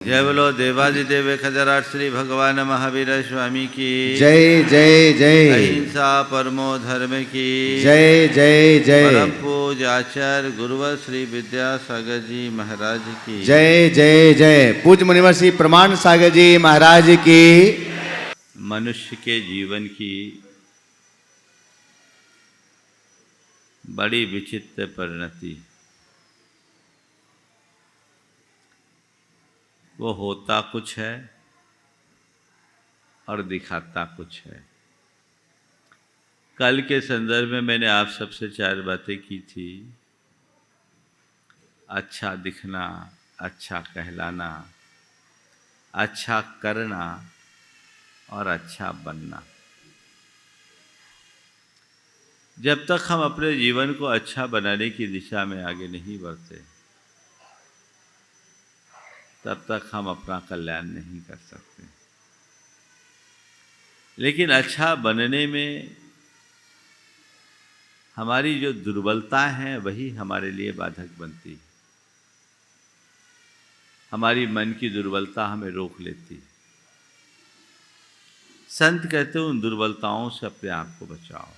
जय बोलो देवादिदेव खजराट श्री भगवान महावीर स्वामी की जय जय जय। अहिंसा परमो धर्म की जय जय जय। परम पूज्य आचार्य गुरुवर श्री विद्यासागर जी महाराज की जय जय जय। पूज्य मुनिवर श्री प्रमाण सागर जी महाराज की। मनुष्य के जीवन की बड़ी विचित्र परिणति। वो होता कुछ है और दिखाता कुछ है। कल के संदर्भ में मैंने आप सबसे 4 बातें की थी। अच्छा दिखना, अच्छा कहलाना, अच्छा करना और अच्छा बनना। जब तक हम अपने जीवन को अच्छा बनाने की दिशा में आगे नहीं बढ़ते, तब तक हम अपना कल्याण नहीं कर सकते। लेकिन अच्छा बनने में हमारी जो दुर्बलता है वही हमारे लिए बाधक बनती है। हमारी मन की दुर्बलता हमें रोक लेती है। संत कहते हैं उन दुर्बलताओं से अपने आप को बचाओ।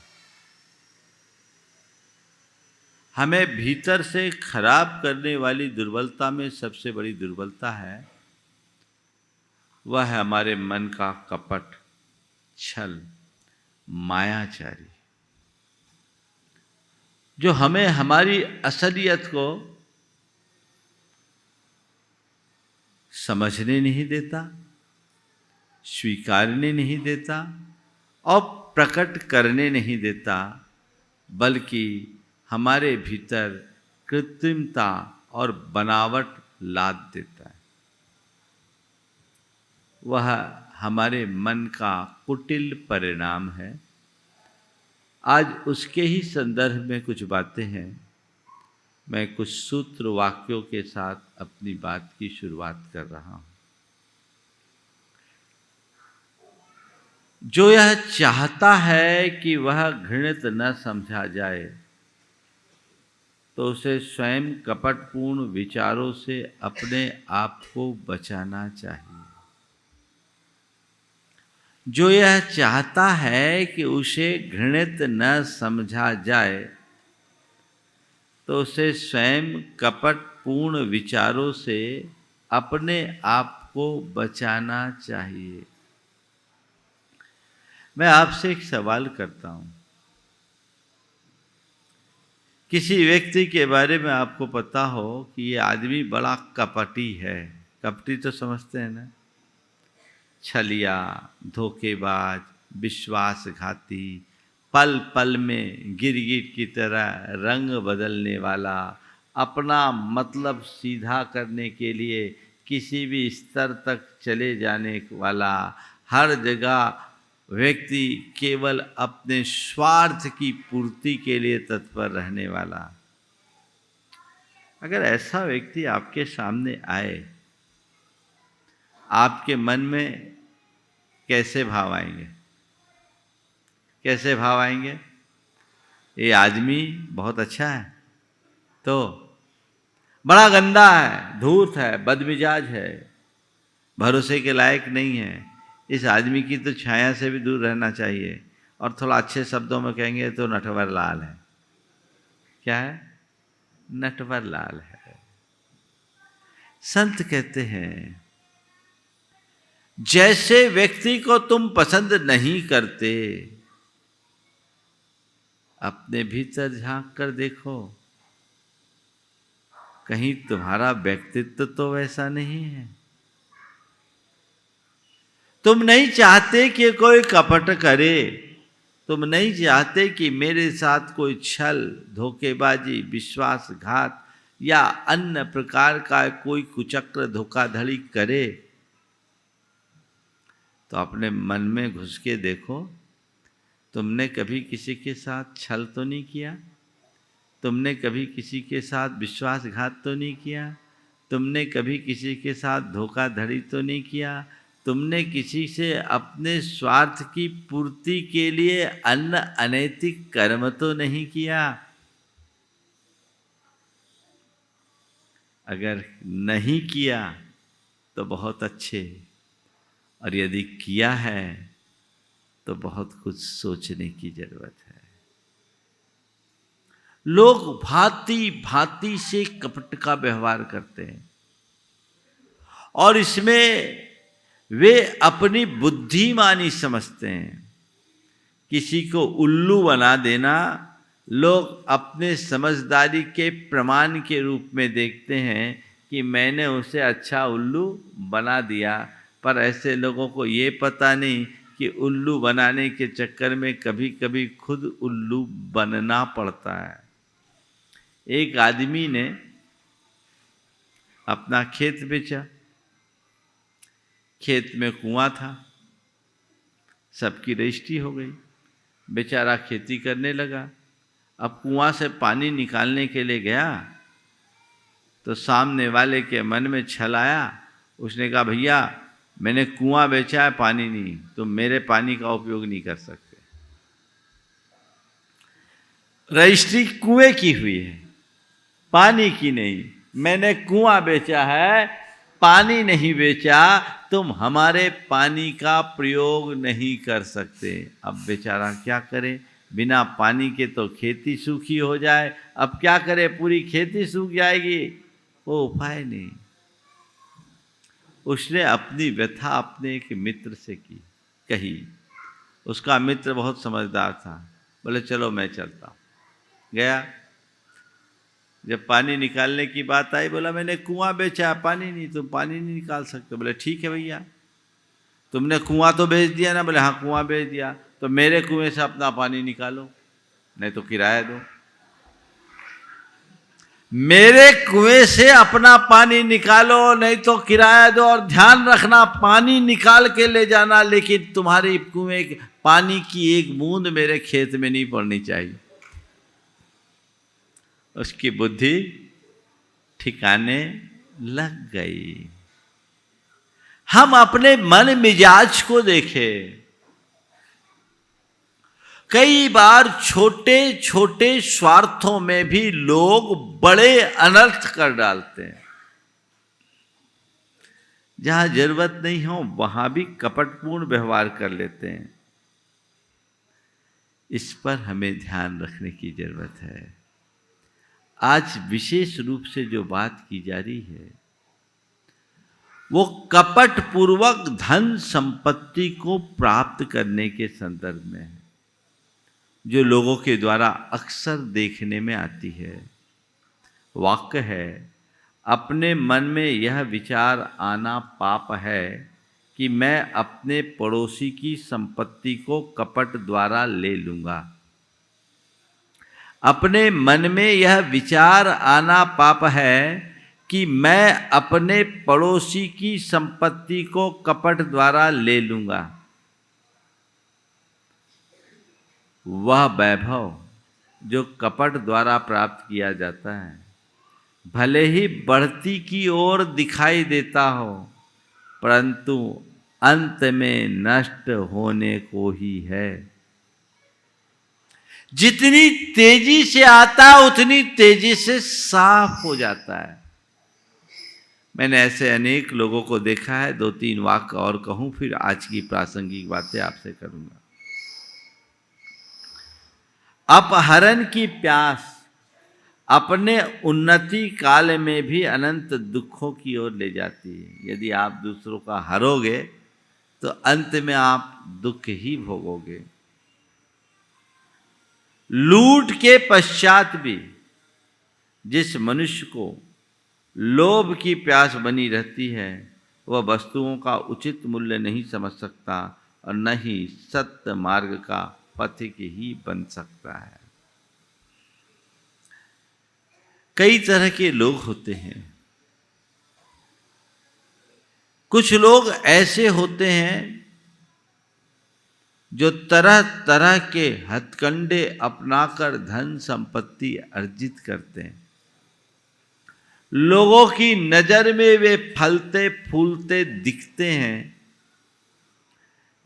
हमें भीतर से खराब करने वाली दुर्बलता में सबसे बड़ी दुर्बलता है, वह है हमारे मन का कपट, छल, मायाचारी, जो हमें हमारी असलियत को समझने नहीं देता, स्वीकारने नहीं देता और प्रकट करने नहीं देता, बल्कि हमारे भीतर कृत्रिमता और बनावट लाद देता है। वह हमारे मन का कुटिल परिणाम है। आज उसके ही संदर्भ में कुछ बातें हैं। मैं कुछ सूत्र वाक्यों के साथ अपनी बात की शुरुआत कर रहा हूं। जो यह चाहता है कि वह घृणित न समझा जाए, तो उसे स्वयं कपटपूर्ण विचारों से अपने आप को बचाना चाहिए। जो यह चाहता है कि उसे घृणित न समझा जाए, तो उसे स्वयं कपटपूर्ण विचारों से अपने आप को बचाना चाहिए। मैं आपसे एक सवाल करता हूं। किसी व्यक्ति के बारे में आपको पता हो कि ये आदमी बड़ा कपटी है। कपटी तो समझते हैं ना? छलिया, धोखेबाज, विश्वासघाती, पल पल में गिरगिट की तरह रंग बदलने वाला, अपना मतलब सीधा करने के लिए किसी भी स्तर तक चले जाने वाला, हर जगह व्यक्ति केवल अपने स्वार्थ की पूर्ति के लिए तत्पर रहने वाला। अगर ऐसा व्यक्ति आपके सामने आए, आपके मन में कैसे भाव आएंगे? कैसे भाव आएंगे? ये आदमी बहुत अच्छा है, तो बड़ा गंदा है, धूर्त है, बदमिजाज है, भरोसे के लायक नहीं है, इस आदमी की तो छाया से भी दूर रहना चाहिए। और थोड़ा अच्छे शब्दों में कहेंगे तो नटवर लाल है। क्या है? नटवर लाल है। संत कहते हैं, जैसे व्यक्ति को तुम पसंद नहीं करते, अपने भीतर झांक कर देखो, कहीं तुम्हारा व्यक्तित्व तो वैसा नहीं है। तुम नहीं चाहते कि कोई कपट करे, तुम नहीं चाहते कि मेरे साथ कोई छल, धोखेबाजी, विश्वासघात या अन्य प्रकार का कोई कुचक्र, धोखाधड़ी करे। तो अपने मन में घुस के देखो, तुमने कभी किसी के साथ छल तो नहीं किया? तुमने कभी किसी के साथ विश्वासघात तो नहीं किया? तुमने कभी किसी के साथ धोखाधड़ी तो नहीं किया? तुमने किसी से अपने स्वार्थ की पूर्ति के लिए अन्य अनैतिक कर्म तो नहीं किया? अगर नहीं किया तो बहुत अच्छे, और यदि किया है तो बहुत कुछ सोचने की जरूरत है। लोग भांति भांति से कपट का व्यवहार करते हैं और इसमें वे अपनी बुद्धिमानी समझते हैं। किसी को उल्लू बना देना लोग अपने समझदारी के प्रमाण के रूप में देखते हैं कि मैंने उसे अच्छा उल्लू बना दिया, पर ऐसे लोगों को ये पता नहीं कि उल्लू बनाने के चक्कर में कभी कभी खुद उल्लू बनना पड़ता है। एक आदमी ने अपना खेत बेचा। खेत में कुआं था, सबकी रजिस्ट्री हो गई, बेचारा खेती करने लगा। अब कुआं से पानी निकालने के लिए गया तो सामने वाले के मन में छल आया। उसने कहा, भैया मैंने कुआं बेचा है, पानी नहीं, तुम मेरे पानी का उपयोग नहीं कर सकते। रजिस्ट्री कुएं की हुई है, पानी की नहीं। मैंने कुआं बेचा है, पानी नहीं बेचा, तुम हमारे पानी का प्रयोग नहीं कर सकते। अब बेचारा क्या करे, बिना पानी के तो खेती सूखी हो जाए। अब क्या करे, पूरी खेती सूख जाएगी, वो उपाय नहीं। उसने अपनी व्यथा अपने एक मित्र से कही। उसका मित्र बहुत समझदार था, बोले चलो मैं चलता हूँ। गया, जब पानी निकालने की बात आई, बोला मैंने कुआं बेचा, पानी नहीं, तुम पानी नहीं निकाल सकते। बोले ठीक है भैया, तुमने कुआं तो बेच दिया ना। बोले हाँ कुआं बेच दिया, तो मेरे कुएं से अपना पानी निकालो, नहीं तो किराया दो। मेरे कुएं से अपना पानी निकालो, नहीं तो किराया दो, और ध्यान रखना पानी निकाल के ले जाना, लेकिन तुम्हारे कुएं पानी की एक बूंद मेरे खेत में नहीं पड़नी चाहिए। उसकी बुद्धि ठिकाने लग गई। हम अपने मन मिजाज को देखें। कई बार छोटे छोटे स्वार्थों में भी लोग बड़े अनर्थ कर डालते हैं। जहां जरूरत नहीं हो वहां भी कपटपूर्ण व्यवहार कर लेते हैं। इस पर हमें ध्यान रखने की जरूरत है। आज विशेष रूप से जो बात की जा रही है वो कपट पूर्वक धन संपत्ति को प्राप्त करने के संदर्भ में है, जो लोगों के द्वारा अक्सर देखने में आती है। वाक्य है, अपने मन में यह विचार आना पाप है कि मैं अपने पड़ोसी की संपत्ति को कपट द्वारा ले लूंगा। अपने मन में यह विचार आना पाप है कि मैं अपने पड़ोसी की संपत्ति को कपट द्वारा ले लूंगा। वह वैभव जो कपट द्वारा प्राप्त किया जाता है, भले ही बढ़ती की ओर दिखाई देता हो, परंतु अंत में नष्ट होने को ही है। जितनी तेजी से आता है उतनी तेजी से साफ हो जाता है। मैंने ऐसे अनेक लोगों को देखा है। 2-3 वाक्य और कहूं, फिर आज की प्रासंगिक बातें आपसे करूंगा। अपहरण की प्यास अपने उन्नति काल में भी अनंत दुखों की ओर ले जाती है। यदि आप दूसरों का हरोगे तो अंत में आप दुख ही भोगोगे। लूट के पश्चात भी जिस मनुष्य को लोभ की प्यास बनी रहती है, वह वस्तुओं का उचित मूल्य नहीं समझ सकता और न ही सत्य मार्ग का पथिक ही बन सकता है। कई तरह के लोग होते हैं। कुछ लोग ऐसे होते हैं जो तरह तरह के हथकंडे अपनाकर धन संपत्ति अर्जित करते हैं। लोगों की नजर में वे फलते फूलते दिखते हैं,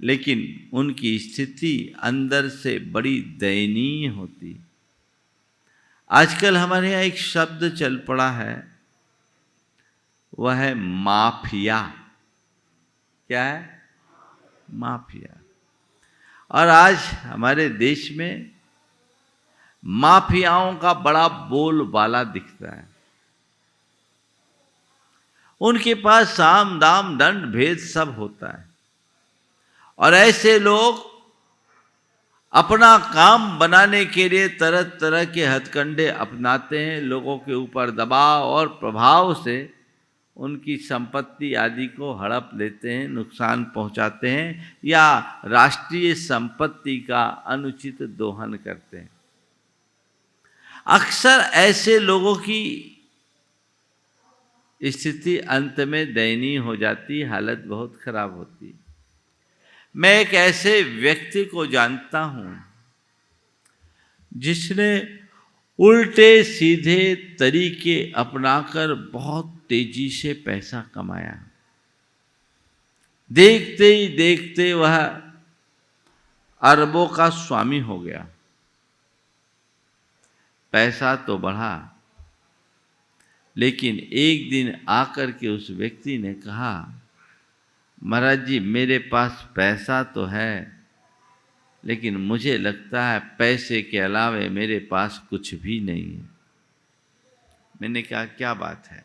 लेकिन उनकी स्थिति अंदर से बड़ी दयनीय होती। आजकल हमारे यहाँ एक शब्द चल पड़ा है, वह है माफिया। क्या है? माफिया। और आज हमारे देश में माफियाओं का बड़ा बोलबाला दिखता है। उनके पास साम दाम दंड भेद सब होता है, और ऐसे लोग अपना काम बनाने के लिए तरह तरह के हथकंडे अपनाते हैं। लोगों के ऊपर दबाव और प्रभाव से उनकी संपत्ति आदि को हड़प लेते हैं, नुकसान पहुंचाते हैं, या राष्ट्रीय संपत्ति का अनुचित दोहन करते हैं। अक्सर ऐसे लोगों की स्थिति अंत में दयनीय हो जाती, हालत बहुत खराब होती। मैं एक ऐसे व्यक्ति को जानता हूं जिसने उल्टे सीधे तरीके अपनाकर बहुत तेजी से पैसा कमाया। देखते ही देखते वह अरबों का स्वामी हो गया। पैसा तो बढ़ा, लेकिन एक दिन आकर के उस व्यक्ति ने कहा, महाराज जी, मेरे पास पैसा तो है, लेकिन मुझे लगता है पैसे के अलावे मेरे पास कुछ भी नहीं है। मैंने कहा, क्या बात है?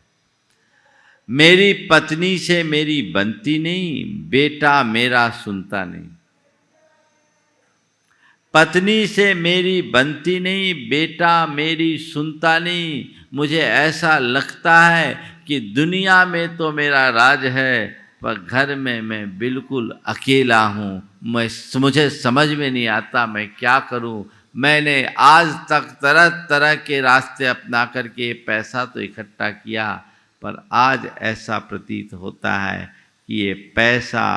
मेरी पत्नी से मेरी बनती नहीं, बेटा मेरा सुनता नहीं। पत्नी से मेरी बनती नहीं, बेटा मेरी सुनता नहीं। मुझे ऐसा लगता है कि दुनिया में तो मेरा राज है, पर घर में मैं बिल्कुल अकेला हूँ। मुझे समझ में नहीं आता मैं क्या करूँ। मैंने आज तक तरह तरह के रास्ते अपना करके पैसा तो इकट्ठा किया, पर आज ऐसा प्रतीत होता है कि ये पैसा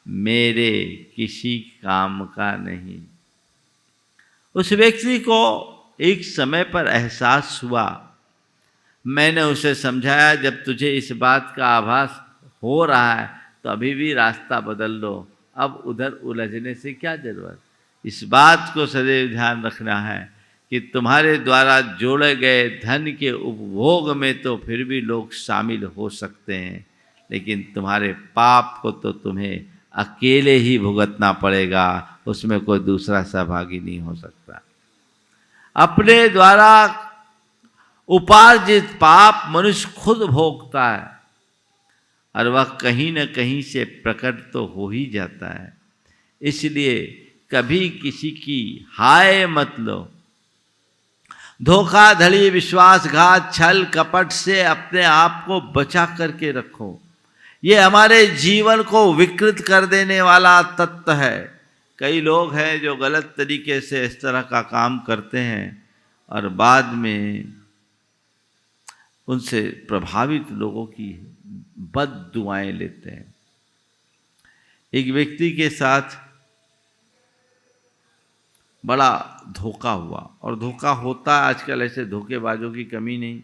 मेरे किसी काम का नहीं। उस व्यक्ति को एक समय पर एहसास हुआ। मैंने उसे समझाया, जब तुझे इस बात का आभास हो रहा है तो अभी भी रास्ता बदल लो, अब उधर उलझने से क्या जरूरत। इस बात को सदैव ध्यान रखना है कि तुम्हारे द्वारा जोड़े गए धन के उपभोग में तो फिर भी लोग शामिल हो सकते हैं, लेकिन तुम्हारे पाप को तो तुम्हें अकेले ही भुगतना पड़ेगा, उसमें कोई दूसरा सहभागी नहीं हो सकता। अपने द्वारा उपार्जित पाप मनुष्य खुद भोगता है, और वह कहीं न कहीं से प्रकट तो हो ही जाता है। इसलिए कभी किसी की हाय मत लो। धोखाधड़ी, विश्वासघात, छल कपट से अपने आप को बचा करके रखो। ये हमारे जीवन को विकृत कर देने वाला तत्व है। कई लोग हैं जो गलत तरीके से इस तरह का काम करते हैं और बाद में उनसे प्रभावित लोगों की बद दुआएं लेते हैं। एक व्यक्ति के साथ बड़ा धोखा हुआ, और धोखा होता है आजकल, ऐसे धोखेबाजों की कमी नहीं।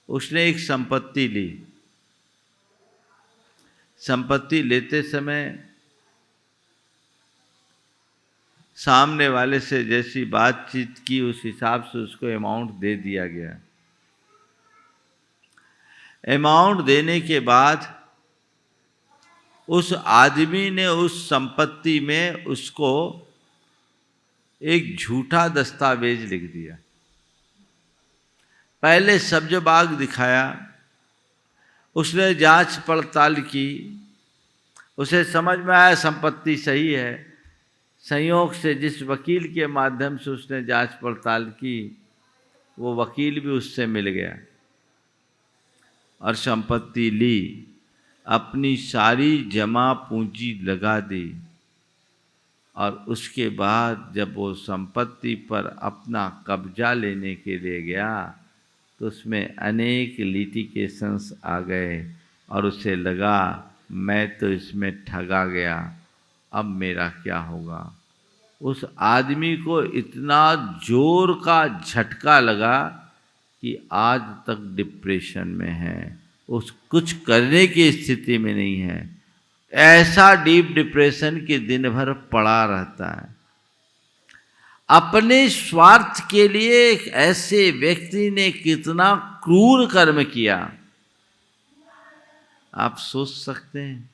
उसने एक संपत्ति ली। संपत्ति लेते समय सामने वाले से जैसी बातचीत की उस हिसाब से उसको अमाउंट दे दिया गया। अमाउंट देने के बाद उस आदमी ने उस संपत्ति में उसको एक झूठा दस्तावेज लिख दिया। पहले सब्ज बाग दिखाया, उसने जांच पड़ताल की, उसे समझ में आया संपत्ति सही है। संयोग से जिस वकील के माध्यम से उसने जांच पड़ताल की, वो वकील भी उससे मिल गया और संपत्ति ली। अपनी सारी जमा पूंजी लगा दी, और उसके बाद जब वो संपत्ति पर अपना कब्जा लेने के लिए गया तो उसमें अनेक लिटिगेशंस आ गए, और उसे लगा मैं तो इसमें ठगा गया, अब मेरा क्या होगा। उस आदमी को इतना जोर का झटका लगा कि आज तक डिप्रेशन में है, उस कुछ करने की स्थिति में नहीं है। ऐसा डीप डिप्रेशन कि दिन भर पड़ा रहता है। अपने स्वार्थ के लिए एक ऐसे व्यक्ति ने कितना क्रूर कर्म किया, आप सोच सकते हैं।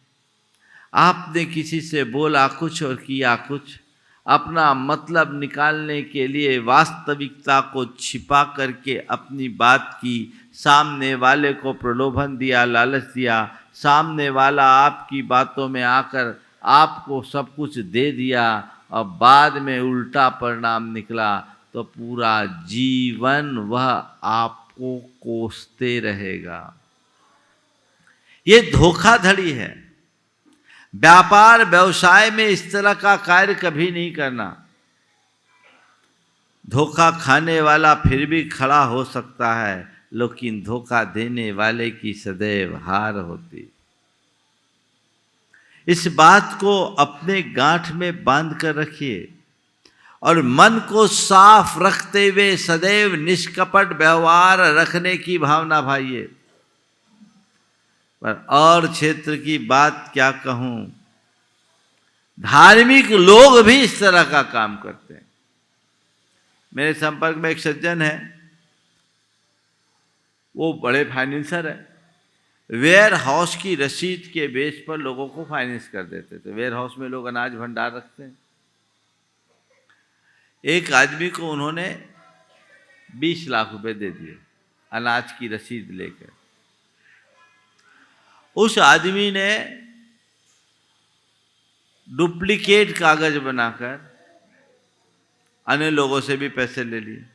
आपने किसी से बोला कुछ और किया कुछ, अपना मतलब निकालने के लिए वास्तविकता को छिपा करके अपनी बात की, सामने वाले को प्रलोभन दिया, लालच दिया, सामने वाला आपकी बातों में आकर आपको सब कुछ दे दिया और बाद में उल्टा परिणाम निकला, तो पूरा जीवन वह आपको कोसते रहेगा। ये धोखाधड़ी है। व्यापार व्यवसाय में इस तरह का कार्य कभी नहीं करना। धोखा खाने वाला फिर भी खड़ा हो सकता है, लेकिन धोखा देने वाले की सदैव हार होती। इस बात को अपने गांठ में बांध कर रखिए और मन को साफ रखते हुए सदैव निष्कपट व्यवहार रखने की भावना भाइये। पर और क्षेत्र की बात क्या कहूं, धार्मिक लोग भी इस तरह का काम करते हैं। मेरे संपर्क में एक सज्जन है, वो बड़े फाइनेंसर है, वेयर हाउस की रसीद के बेस पर लोगों को फाइनेंस कर देते थे। वेयर हाउस में लोग अनाज भंडार रखते हैं। एक आदमी को उन्होंने 20 लाख रुपए दे दिए अनाज की रसीद लेकर। उस आदमी ने डुप्लीकेट कागज बनाकर अन्य लोगों से भी पैसे ले लिए।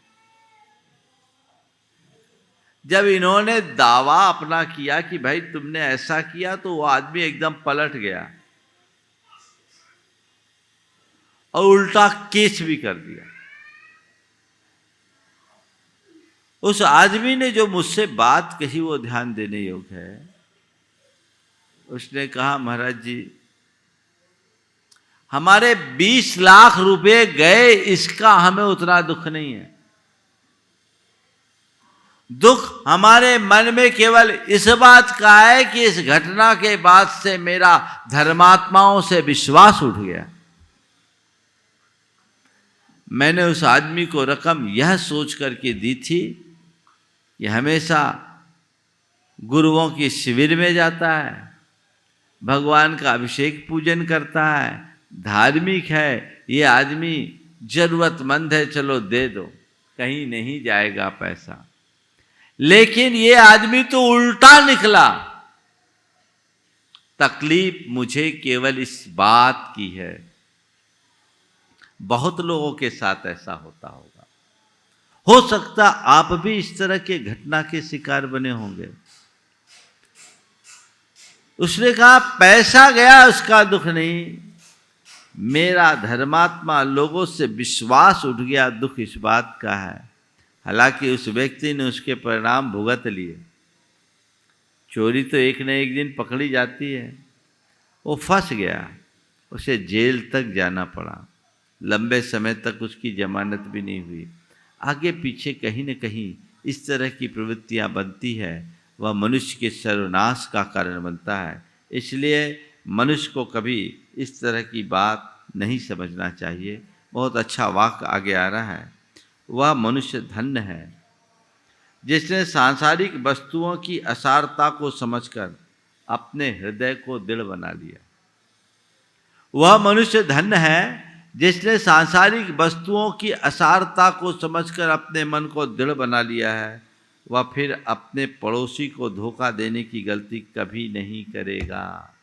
जब इन्होंने दावा अपना किया कि भाई तुमने ऐसा किया, तो वो आदमी एकदम पलट गया और उल्टा केस भी कर दिया। उस आदमी ने जो मुझसे बात कही वो ध्यान देने योग्य है। उसने कहा, महाराज जी, हमारे 20 लाख रुपए गए, इसका हमें उतना दुख नहीं है। दुख हमारे मन में केवल इस बात का है कि इस घटना के बाद से मेरा धर्मात्माओं से विश्वास उठ गया। मैंने उस आदमी को रकम यह सोच करके दी थी कि हमेशा गुरुओं की शिविर में जाता है, भगवान का अभिषेक पूजन करता है, धार्मिक है, ये आदमी जरूरतमंद है, चलो दे दो, कहीं नहीं जाएगा पैसा। लेकिन ये आदमी तो उल्टा निकला। तकलीफ मुझे केवल इस बात की है, बहुत लोगों के साथ ऐसा होता होगा। हो सकता आप भी इस तरह के घटना के शिकार बने होंगे। उसने कहा, पैसा गया उसका दुख नहीं, मेरा धर्मात्मा लोगों से विश्वास उठ गया, दुख इस बात का है। हालांकि उस व्यक्ति ने उसके परिणाम भुगत लिए। चोरी तो एक न एक दिन पकड़ी जाती है। वो फंस गया, उसे जेल तक जाना पड़ा, लंबे समय तक उसकी जमानत भी नहीं हुई। आगे पीछे कहीं न कहीं इस तरह की प्रवृत्तियां बनती है, वह मनुष्य के सर्वनाश का कारण बनता है। इसलिए मनुष्य को कभी इस तरह की बात नहीं समझना चाहिए। बहुत अच्छा वाक्य आगे आ रहा है, वह मनुष्य धन्य है जिसने सांसारिक वस्तुओं की असारता को समझकर अपने हृदय को दृढ़ बना लिया। वह मनुष्य धन्य है जिसने सांसारिक वस्तुओं की असारता को समझकर अपने मन को दृढ़ बना लिया है। वह फिर अपने पड़ोसी को धोखा देने की गलती कभी नहीं करेगा।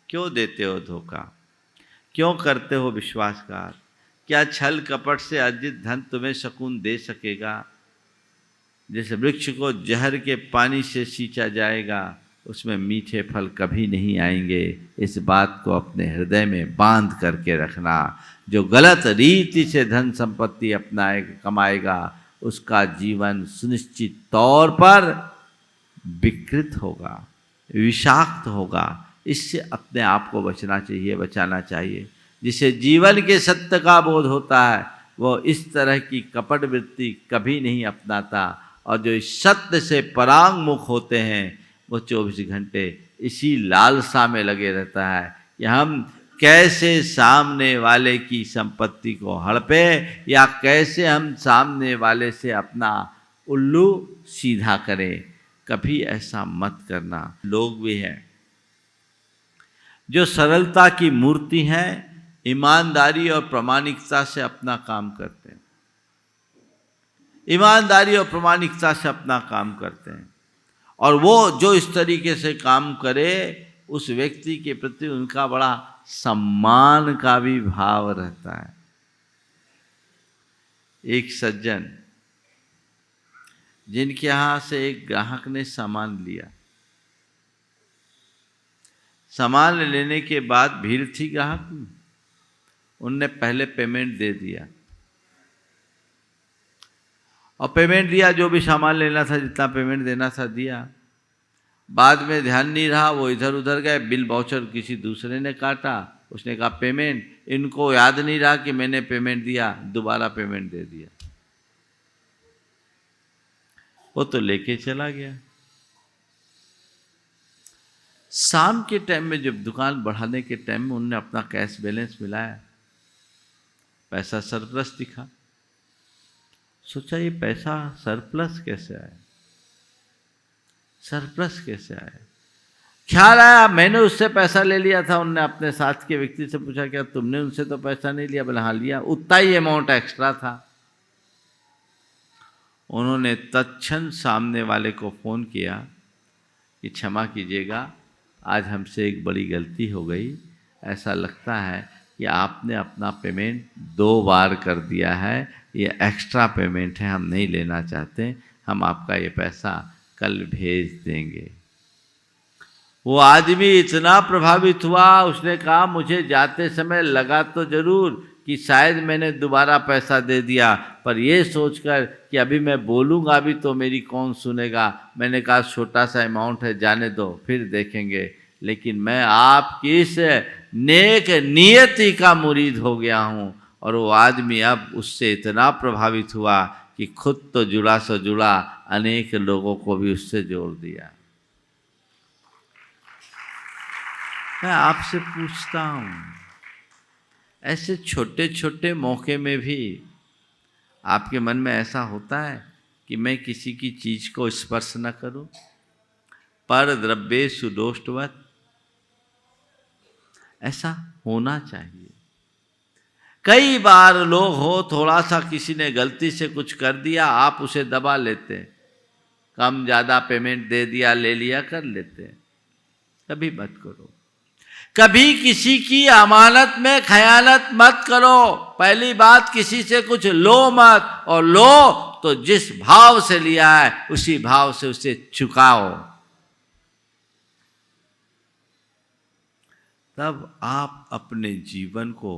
क्यों देते हो धोखा? क्यों करते हो विश्वासघात? क्या छल कपट से अर्जित धन तुम्हें सुकून दे सकेगा? जिस वृक्ष को जहर के पानी से सींचा जाएगा, उसमें मीठे फल कभी नहीं आएंगे। इस बात को अपने हृदय में बांध करके रखना। जो गलत रीति से धन संपत्ति अपनाएगा, कमाएगा, उसका जीवन सुनिश्चित तौर पर विकृत होगा, विषाक्त होगा। इससे अपने आप को बचना चाहिए, बचाना चाहिए। जिसे जीवन के सत्य का बोध होता है, वो इस तरह की कपट वृत्ति कभी नहीं अपनाता। और जो इस सत्य से परांगमुख होते हैं, वो 24 घंटे इसी लालसा में लगे रहता है कि हम कैसे सामने वाले की संपत्ति को हड़पे, या कैसे हम सामने वाले से अपना उल्लू सीधा करें। कभी ऐसा मत करना। लोग भी हैं जो सरलता की मूर्ति हैं, ईमानदारी और प्रामाणिकता से अपना काम करते हैं, ईमानदारी और प्रामाणिकता से अपना काम करते हैं। और वो जो इस तरीके से काम करे, उस व्यक्ति के प्रति उनका बड़ा सम्मान का भी भाव रहता है। एक सज्जन, जिनके यहाँ से एक ग्राहक ने सामान लिया, सामान लेने के बाद भीड़ थी ग्राहक में, उनने पहले पेमेंट दे दिया और पेमेंट दिया, जो भी सामान लेना था, जितना पेमेंट देना था दिया। बाद में ध्यान नहीं रहा, वो इधर उधर गए, बिल वाउचर किसी दूसरे ने काटा, उसने कहा पेमेंट, इनको याद नहीं रहा कि मैंने पेमेंट दिया, दोबारा पेमेंट दे दिया। वो तो लेके चला गया। शाम के टाइम में जब दुकान बढ़ाने के टाइम में उनने अपना कैश बैलेंस मिलाया, पैसा सरप्लस दिखा। सोचा ये पैसा सरप्लस कैसे आया, सरप्लस कैसे आया। ख्याल आया मैंने उससे पैसा ले लिया था। उनने अपने साथ के व्यक्ति से पूछा, क्या तुमने उनसे तो पैसा नहीं लिया? बोले हाँ लिया, उतना ही अमाउंट एक्स्ट्रा था। उन्होंने तत्क्षण सामने वाले को फ़ोन किया कि क्षमा कीजिएगा, आज हमसे एक बड़ी गलती हो गई, ऐसा लगता है कि आपने अपना पेमेंट 2 बार कर दिया है, ये एक्स्ट्रा पेमेंट है, हम नहीं लेना चाहते, हम आपका ये पैसा कल भेज देंगे। वो आदमी इतना प्रभावित हुआ, उसने कहा मुझे जाते समय लगा तो जरूर कि शायद मैंने दोबारा पैसा दे दिया, पर ये सोचकर कि अभी मैं बोलूँगा भी तो मेरी कौन सुनेगा, मैंने कहा छोटा सा अमाउंट है, जाने दो, फिर देखेंगे। लेकिन मैं आपकी इस नेक नियति का मुरीद हो गया हूँ। और वो आदमी अब उससे इतना प्रभावित हुआ कि खुद तो जुड़ा सो जुड़ा, अनेक लोगों को भी उससे जोड़ दिया। मैं आपसे पूछता हूँ, ऐसे छोटे छोटे मौके में भी आपके मन में ऐसा होता है कि मैं किसी की चीज़ को स्पर्श न करूं? पर द्रव्येषु दोषवत्, ऐसा होना चाहिए। कई बार लोग हो, थोड़ा सा किसी ने गलती से कुछ कर दिया, आप उसे दबा लेते हैं, कम ज़्यादा पेमेंट दे दिया, ले लिया, कर लेते हैं। कभी मत करो, कभी किसी की अमानत में खयानत मत करो। पहली बात, किसी से कुछ लो मत, और लो तो जिस भाव से लिया है उसी भाव से उसे चुकाओ, तब आप अपने जीवन को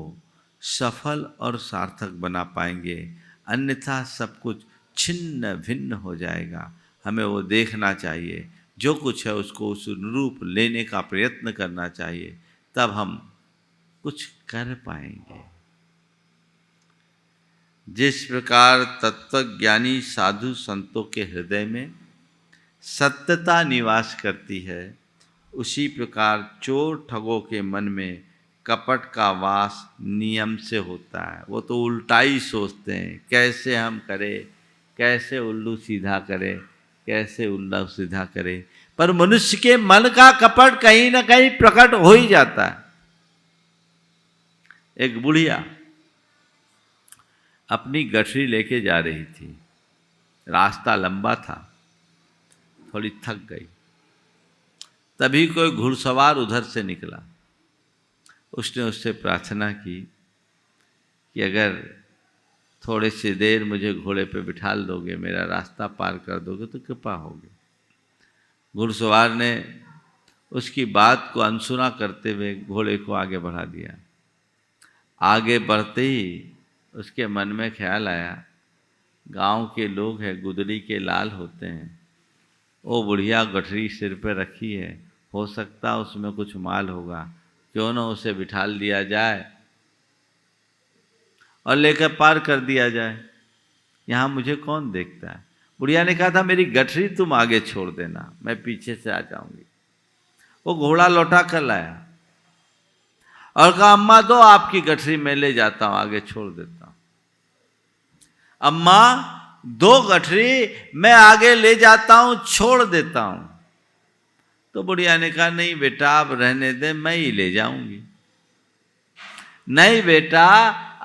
सफल और सार्थक बना पाएंगे। अन्यथा सब कुछ छिन्न भिन्न हो जाएगा। हमें वो देखना चाहिए, जो कुछ है उसको उस रूप लेने का प्रयत्न करना चाहिए, तब हम कुछ कर पाएंगे। जिस प्रकार तत्वज्ञानी साधु संतों के हृदय में सत्यता निवास करती है, उसी प्रकार चोर ठगों के मन में कपट का वास नियम से होता है। वो तो उल्टा ही सोचते हैं, कैसे हम करें, कैसे उल्लू सीधा करें, कैसे उल्लू सीधा करें। पर मनुष्य के मन का कपट कहीं ना कहीं प्रकट हो ही जाता है। एक बुढ़िया अपनी गठरी लेके जा रही थी, रास्ता लंबा था, थोड़ी थक गई। तभी कोई घुड़सवार उधर से निकला। उसने उससे प्रार्थना की कि अगर थोड़ी सी देर मुझे घोड़े पे बिठा दोगे, मेरा रास्ता पार कर दोगे तो कृपा होगी। घुड़सवार ने उसकी बात को अनसुना करते हुए घोड़े को आगे बढ़ा दिया। आगे बढ़ते ही उसके मन में ख्याल आया, गांव के लोग हैं, गुदड़ी के लाल होते हैं, वो बुढ़िया गठरी सिर पे रखी है, हो सकता उसमें कुछ माल होगा, क्यों ना उसे बिठा लिया जाए और लेकर पार कर दिया जाए, यहाँ मुझे कौन देखता है। बुढ़िया ने कहा था मेरी गठरी तुम आगे छोड़ देना, मैं पीछे से आ जाऊंगी। वो घोड़ा लौटा कर लाया और कहा अम्मा दो आपकी गठरी मैं ले जाता हूँ, आगे छोड़ देता हूँ। अम्मा दो गठरी मैं आगे ले जाता हूँ, छोड़ देता हूँ। तो बुढ़िया ने कहा नहीं बेटा अब रहने दे, मैं ही ले जाऊंगी। नहीं बेटा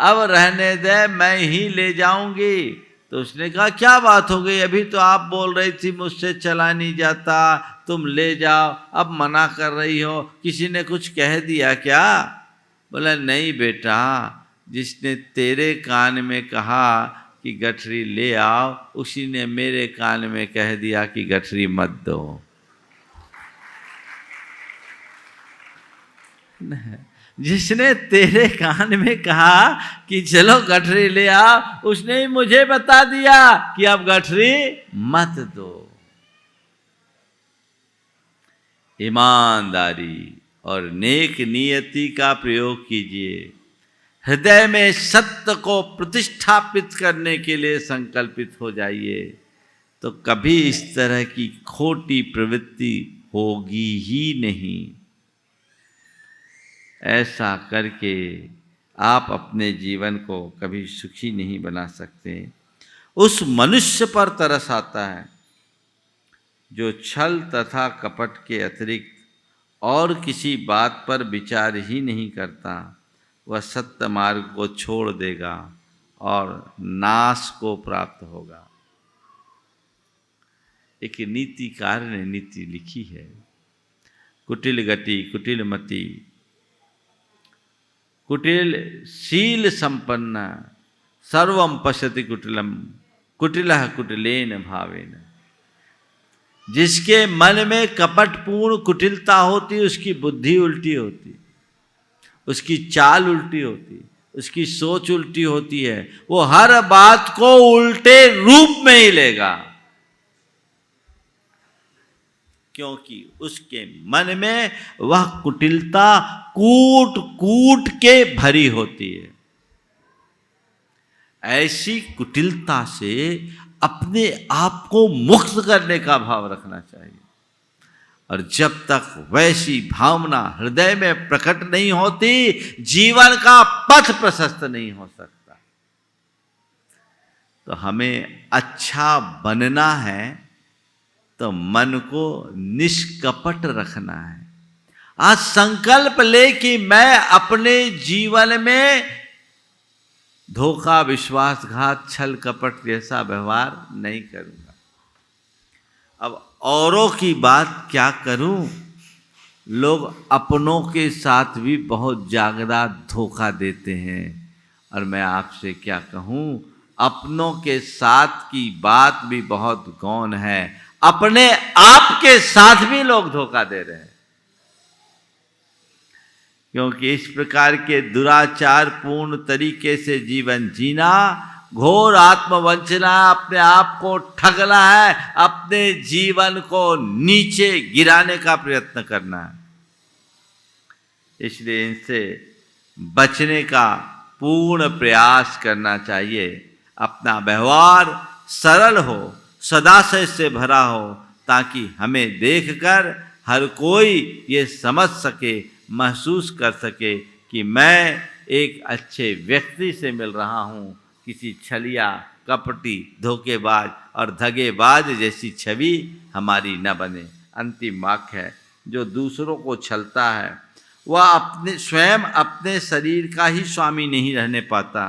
अब रहने दे, मैं ही ले जाऊंगी। तो उसने कहा क्या बात हो गई, अभी तो आप बोल रही थी मुझसे चला नहीं जाता, तुम ले जाओ, अब मना कर रही हो, किसी ने कुछ कह दिया क्या? बोला नहीं बेटा, जिसने तेरे कान में कहा कि गठरी ले आओ, उसी ने मेरे कान में कह दिया कि गठरी मत दो। जिसने तेरे कान में कहा कि चलो गठरी ले आओ, उसने ही मुझे बता दिया कि अब गठरी मत दो। ईमानदारी और नेक नियति का प्रयोग कीजिए। हृदय में सत्य को प्रतिष्ठापित करने के लिए संकल्पित हो जाइए, तो कभी इस तरह की खोटी प्रवृत्ति होगी ही नहीं। ऐसा करके आप अपने जीवन को कभी सुखी नहीं बना सकते। उस मनुष्य पर तरस आता है जो छल तथा कपट के अतिरिक्त और किसी बात पर विचार ही नहीं करता। वह सत्य मार्ग को छोड़ देगा और नाश को प्राप्त होगा। एक नीतिकार ने नीति लिखी है, कुटिल गति कुटिल मति कुटिल शील संपन्न सर्वम पश्यति कुटिलम कुटिलः कुटिलेन भावेन। जिसके मन में कपटपूर्ण कुटिलता होती, उसकी बुद्धि उल्टी होती, उसकी चाल उल्टी होती, उसकी सोच उल्टी होती है। वो हर बात को उल्टे रूप में ही लेगा, क्योंकि उसके मन में वह कुटिलता कूट कूट के भरी होती है। ऐसी कुटिलता से अपने आप को मुक्त करने का भाव रखना चाहिए। और जब तक वैसी भावना हृदय में प्रकट नहीं होती, जीवन का पथ प्रशस्त नहीं हो सकता। तो हमें अच्छा बनना है तो मन को निष्कपट रखना है। आज संकल्प ले कि मैं अपने जीवन में धोखा, विश्वासघात, छल कपट जैसा व्यवहार नहीं करूंगा। अब औरों की बात क्या करूं, लोग अपनों के साथ भी बहुत जागदा धोखा देते हैं। और मैं आपसे क्या कहूं, अपनों के साथ की बात भी बहुत गौण है, अपने आप के साथ भी लोग धोखा दे रहे हैं। क्योंकि इस प्रकार के दुराचार पूर्ण तरीके से जीवन जीना घोर आत्मवंचना, अपने आप को ठगना है, अपने जीवन को नीचे गिराने का प्रयत्न करना है। इसलिए इनसे बचने का पूर्ण प्रयास करना चाहिए। अपना व्यवहार सरल हो, सदाशय से भरा हो, ताकि हमें देखकर हर कोई ये समझ सके, महसूस कर सके कि मैं एक अच्छे व्यक्ति से मिल रहा हूँ। किसी छलिया, कपटी, धोखेबाज और धगेबाज जैसी छवि हमारी न बने। अंतिम वाक्य है, जो दूसरों को छलता है वह स्वयं अपने शरीर का ही स्वामी नहीं रहने पाता,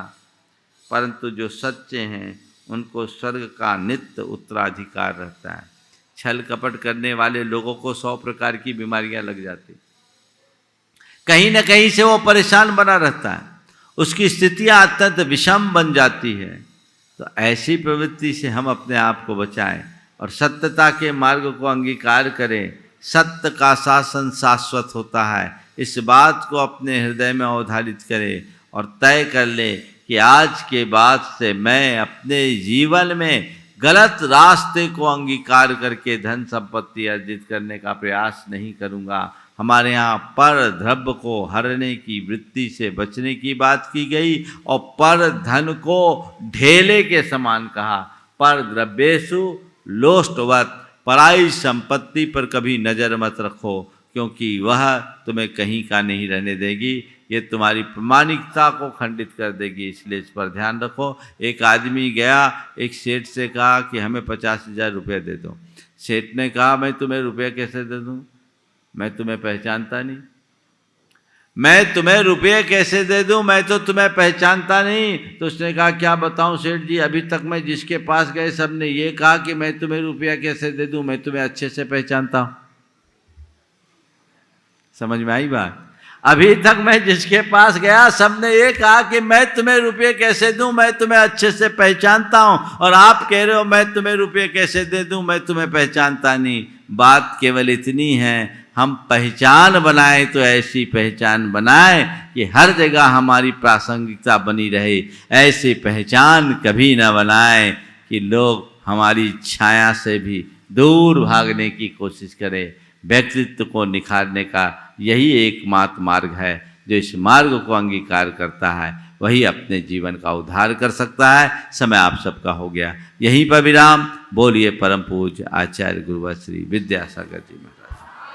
परंतु जो सच्चे हैं उनको स्वर्ग का नित्य उत्तराधिकार रहता है। छल कपट करने वाले लोगों को 100 प्रकार की बीमारियां लग जाती, कहीं न कहीं से वो परेशान बना रहता है, उसकी स्थितियां अत्यंत विषम बन जाती है। तो ऐसी प्रवृत्ति से हम अपने आप को बचाएं और सत्यता के मार्ग को अंगीकार करें। सत्य का शासन शाश्वत होता है, इस बात को अपने हृदय में अवधारित करें और तय कर ले कि आज के बाद से मैं अपने जीवन में गलत रास्ते को अंगीकार करके धन संपत्ति अर्जित करने का प्रयास नहीं करूँगा। हमारे यहाँ पर द्रव्य को हरने की वृत्ति से बचने की बात की गई और पर धन को ढेले के समान कहा। पर द्रव्येषु लोष्टवत्, पराई संपत्ति पर कभी नज़र मत रखो, क्योंकि वह तुम्हें कहीं का नहीं रहने देगी, ये तुम्हारी प्रामाणिकता को खंडित कर देगी, इसलिए इस पर ध्यान रखो। एक आदमी गया, एक सेठ से कहा कि हमें 50,000 रुपये दे दो। सेठ ने कहा मैं तुम्हें रुपये कैसे दे दूँ, मैं तुम्हें पहचानता नहीं। मैं तुम्हें रुपये कैसे दे दूं, मैं तो तुम्हें पहचानता नहीं। तो उसने कहा क्या बताऊं सेठ जी, अभी तक मैं जिसके पास गए सबने ये कहा कि मैं तुम्हें रुपया कैसे दे दूं, मैं तुम्हें अच्छे से पहचानता हूं। समझ में आई बात? अभी तक मैं जिसके पास गया सबने ये कहा कि मैं तुम्हें रुपये कैसे दूं, मैं तुम्हें अच्छे से पहचानता हूं, और आप कह रहे हो मैं तुम्हें रुपये कैसे दे दूं, मैं तुम्हें पहचानता नहीं। बात केवल इतनी है, हम पहचान बनाए तो ऐसी पहचान बनाए कि हर जगह हमारी प्रासंगिकता बनी रहे। ऐसी पहचान कभी न बनाए कि लोग हमारी छाया से भी दूर भागने की कोशिश करें। व्यक्तित्व को निखारने का यही एकमात्र मार्ग है। जो इस मार्ग को अंगीकार करता है वही अपने जीवन का उद्धार कर सकता है। समय आप सबका हो गया, यहीं पर विराम। बोलिए परम पूज्य आचार्य गुरुवर श्री विद्यासागर जी में।